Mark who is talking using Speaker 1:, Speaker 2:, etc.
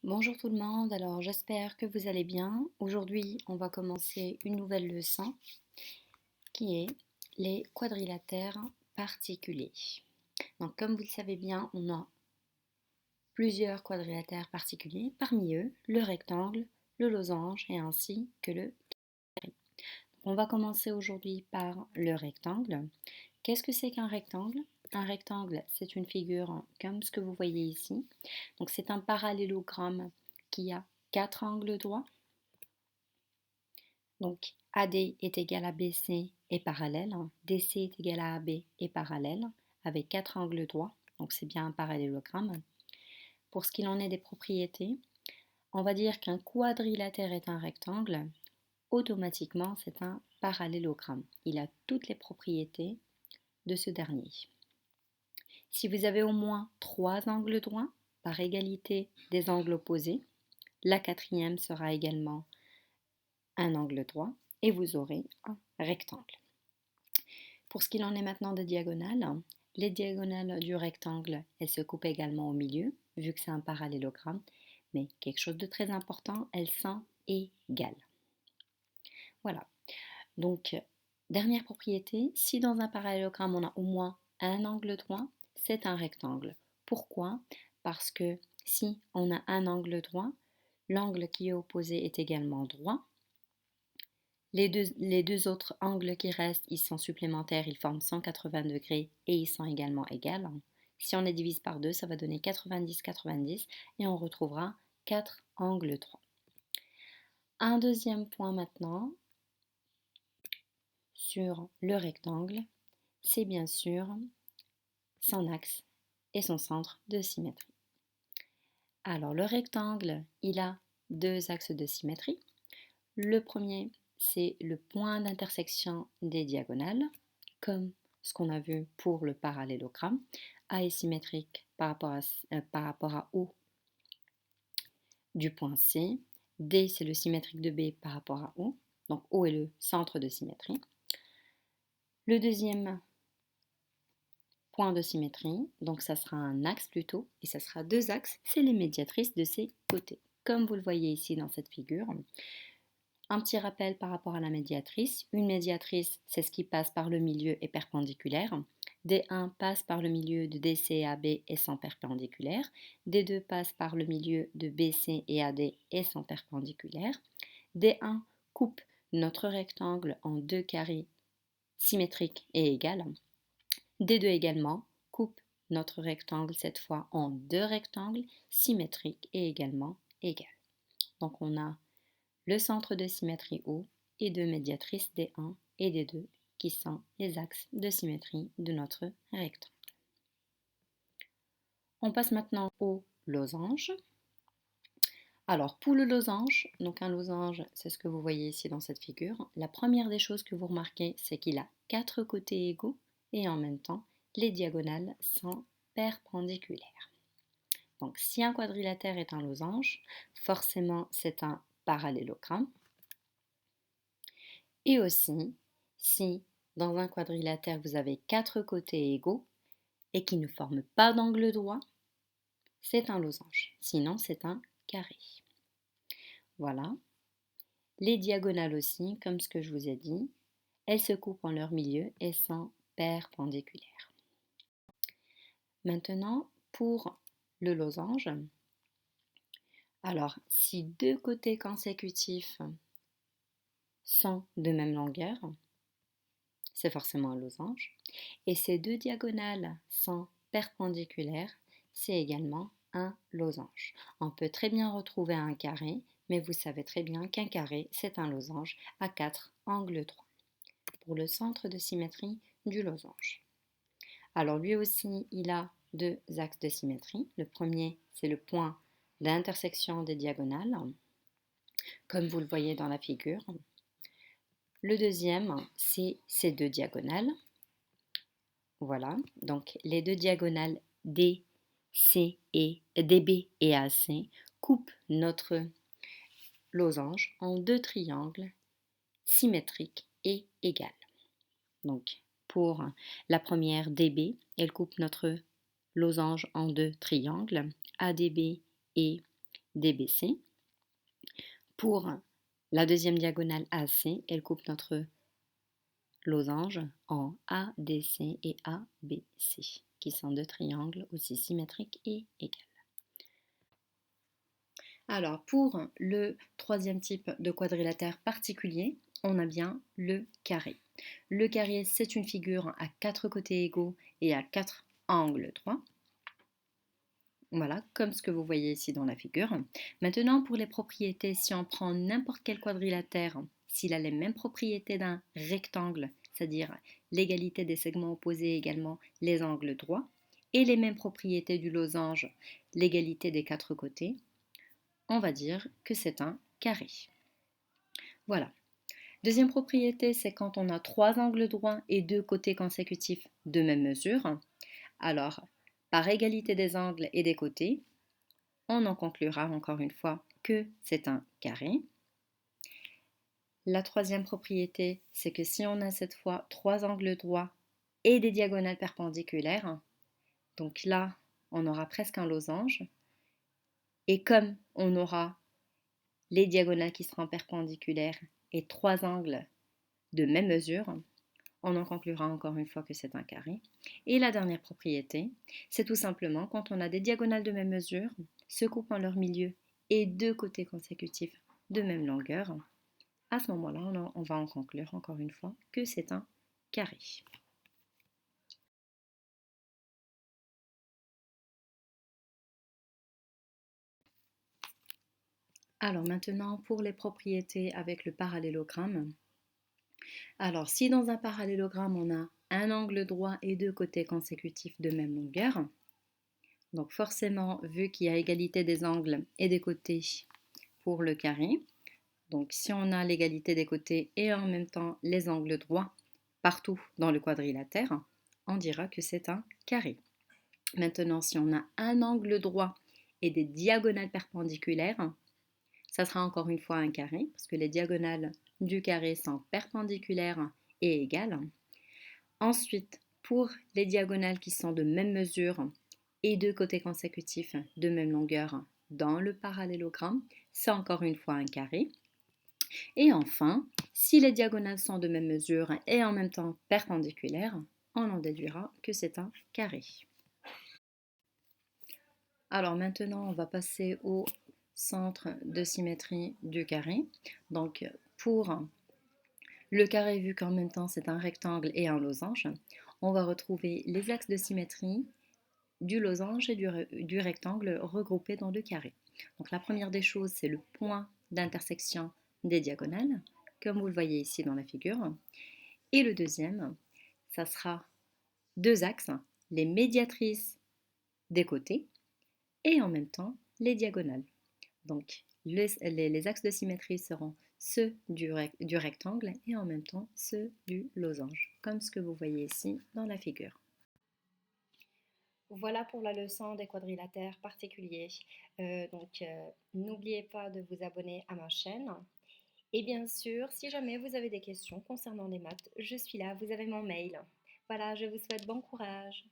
Speaker 1: Bonjour tout le monde, alors j'espère que vous allez bien. Aujourd'hui, on va commencer une nouvelle leçon qui est les quadrilatères particuliers. Donc comme vous le savez bien, on a plusieurs quadrilatères particuliers, parmi eux le rectangle, le losange et ainsi que le carré. On va commencer aujourd'hui par le rectangle. Qu'est-ce que c'est qu'un rectangle? Un rectangle, c'est une figure comme ce que vous voyez ici. Donc c'est un parallélogramme qui a quatre angles droits. Donc AD est égal à BC et parallèle, DC est égal à AB et parallèle, avec quatre angles droits, donc c'est bien un parallélogramme. Pour ce qu'il en est des propriétés, on va dire qu'un quadrilatère est un rectangle, automatiquement c'est un parallélogramme. Il a toutes les propriétés de ce dernier. Si vous avez au moins trois angles droits, par égalité des angles opposés, la quatrième sera également un angle droit et vous aurez un rectangle. Pour ce qu'il en est maintenant des diagonales, les diagonales du rectangle, elles se coupent également au milieu, vu que c'est un parallélogramme, mais quelque chose de très important, elles sont égales. Voilà. Donc, dernière propriété, si dans un parallélogramme on a au moins un angle droit, c'est un rectangle. Pourquoi? Parce que si on a un angle droit, l'angle qui est opposé est également droit. Les deux autres angles qui restent, ils sont supplémentaires, ils forment 180 degrés et ils sont également égales. Si on les divise par 2, ça va donner 90-90 et on retrouvera 4 angles droits. Un deuxième point maintenant sur le rectangle, c'est bien sûr son axe et son centre de symétrie. Alors le rectangle, il a deux axes de symétrie. Le premier, c'est le point d'intersection des diagonales, comme ce qu'on a vu pour le parallélogramme. A est symétrique par rapport à O du point C. D, c'est le symétrique de B par rapport à O. Donc O est le centre de symétrie. Le deuxième point de symétrie, donc ça sera un axe plutôt, et ça sera deux axes, c'est les médiatrices de ces côtés. Comme vous le voyez ici dans cette figure. Un petit rappel par rapport à la médiatrice. Une médiatrice, c'est ce qui passe par le milieu et perpendiculaire. D1 passe par le milieu de DC et AB et sont perpendiculaires. D2 passe par le milieu de BC et AD et sont perpendiculaires. D1 coupe notre rectangle en deux carrés symétriques et égales. D2 également coupe notre rectangle cette fois en deux rectangles symétriques et également égales. Donc on a le centre de symétrie O et deux médiatrices D1 et D2 qui sont les axes de symétrie de notre rectangle. On passe maintenant au losange. Alors pour le losange, donc un losange, c'est ce que vous voyez ici dans cette figure. La première des choses que vous remarquez, c'est qu'il a quatre côtés égaux et en même temps, les diagonales sont perpendiculaires. Donc si un quadrilatère est un losange, forcément c'est un parallélogramme. Et aussi, si dans un quadrilatère vous avez quatre côtés égaux et qui ne forment pas d'angle droit, c'est un losange. Sinon, c'est un carré. Voilà. Les diagonales aussi, comme ce que je vous ai dit, elles se coupent en leur milieu et sont perpendiculaires. Maintenant, pour le losange, alors si deux côtés consécutifs sont de même longueur, c'est forcément un losange. Et ces deux diagonales sont perpendiculaires, c'est également un losange. On peut très bien retrouver un carré, mais vous savez très bien qu'un carré, c'est un losange à quatre angles droits. Pour le centre de symétrie du losange. Alors lui aussi, il a deux axes de symétrie. Le premier, c'est le point d'intersection des diagonales, comme vous le voyez dans la figure. Le deuxième, c'est ces deux diagonales. Voilà, donc les deux diagonales DC et DB et AC coupent notre losange en deux triangles symétriques et égales. Donc pour la première DB, elle coupe notre losange en deux triangles ADB et DBC. Pour la deuxième diagonale AC, elle coupe notre losange en ADC et ABC, qui sont deux triangles aussi symétriques et égales. Alors, pour le troisième type de quadrilatère particulier, on a bien le carré. Le carré, c'est une figure à 4 côtés égaux et à 4 angles droits. Voilà, comme ce que vous voyez ici dans la figure. Maintenant, pour les propriétés, si on prend n'importe quel quadrilatère, s'il a les mêmes propriétés d'un rectangle, c'est-à-dire l'égalité des segments opposés également les angles droits, et les mêmes propriétés du losange, l'égalité des 4 côtés, on va dire que c'est un carré. Voilà. Deuxième propriété, c'est quand on a 3 angles droits et 2 côtés consécutifs de même mesure. Alors, par égalité des angles et des côtés, on en conclura encore une fois que c'est un carré. La troisième propriété, c'est que si on a cette fois 3 angles droits et des diagonales perpendiculaires, donc là, on aura presque un losange. Et comme on aura les diagonales qui seront perpendiculaires et 3 angles de même mesure, on en conclura encore une fois que c'est un carré. Et la dernière propriété, c'est tout simplement quand on a des diagonales de même mesure, se coupant leur milieu et 2 côtés consécutifs de même longueur, à ce moment-là, on va en conclure encore une fois que c'est un carré. Alors maintenant, pour les propriétés avec le parallélogramme. Alors, si dans un parallélogramme, on a un angle droit et 2 côtés consécutifs de même longueur, donc forcément, vu qu'il y a égalité des angles et des côtés pour le carré, donc si on a l'égalité des côtés et en même temps les angles droits partout dans le quadrilatère, on dira que c'est un carré. Maintenant, si on a un angle droit et des diagonales perpendiculaires, ça sera encore une fois un carré, parce que les diagonales du carré sont perpendiculaires et égales. Ensuite, pour les diagonales qui sont de même mesure et de côtés consécutifs de même longueur dans le parallélogramme, c'est encore une fois un carré. Et enfin, si les diagonales sont de même mesure et en même temps perpendiculaires, on en déduira que c'est un carré. Alors maintenant, on va passer au centre de symétrie du carré. Donc pour le carré, vu qu'en même temps c'est un rectangle et un losange, on va retrouver les axes de symétrie du losange et du rectangle regroupés dans le carré. Donc la première des choses, c'est le point d'intersection des diagonales, comme vous le voyez ici dans la figure. Et le deuxième, ça sera deux axes, les médiatrices des côtés et en même temps les diagonales. Donc les axes de symétrie seront ceux du rectangle et en même temps ceux du losange, comme ce que vous voyez ici dans la figure. Voilà pour la leçon des quadrilatères particuliers. N'oubliez pas de vous abonner à ma chaîne. Et bien sûr, si jamais vous avez des questions concernant les maths, je suis là, vous avez mon mail. Voilà, je vous souhaite bon courage.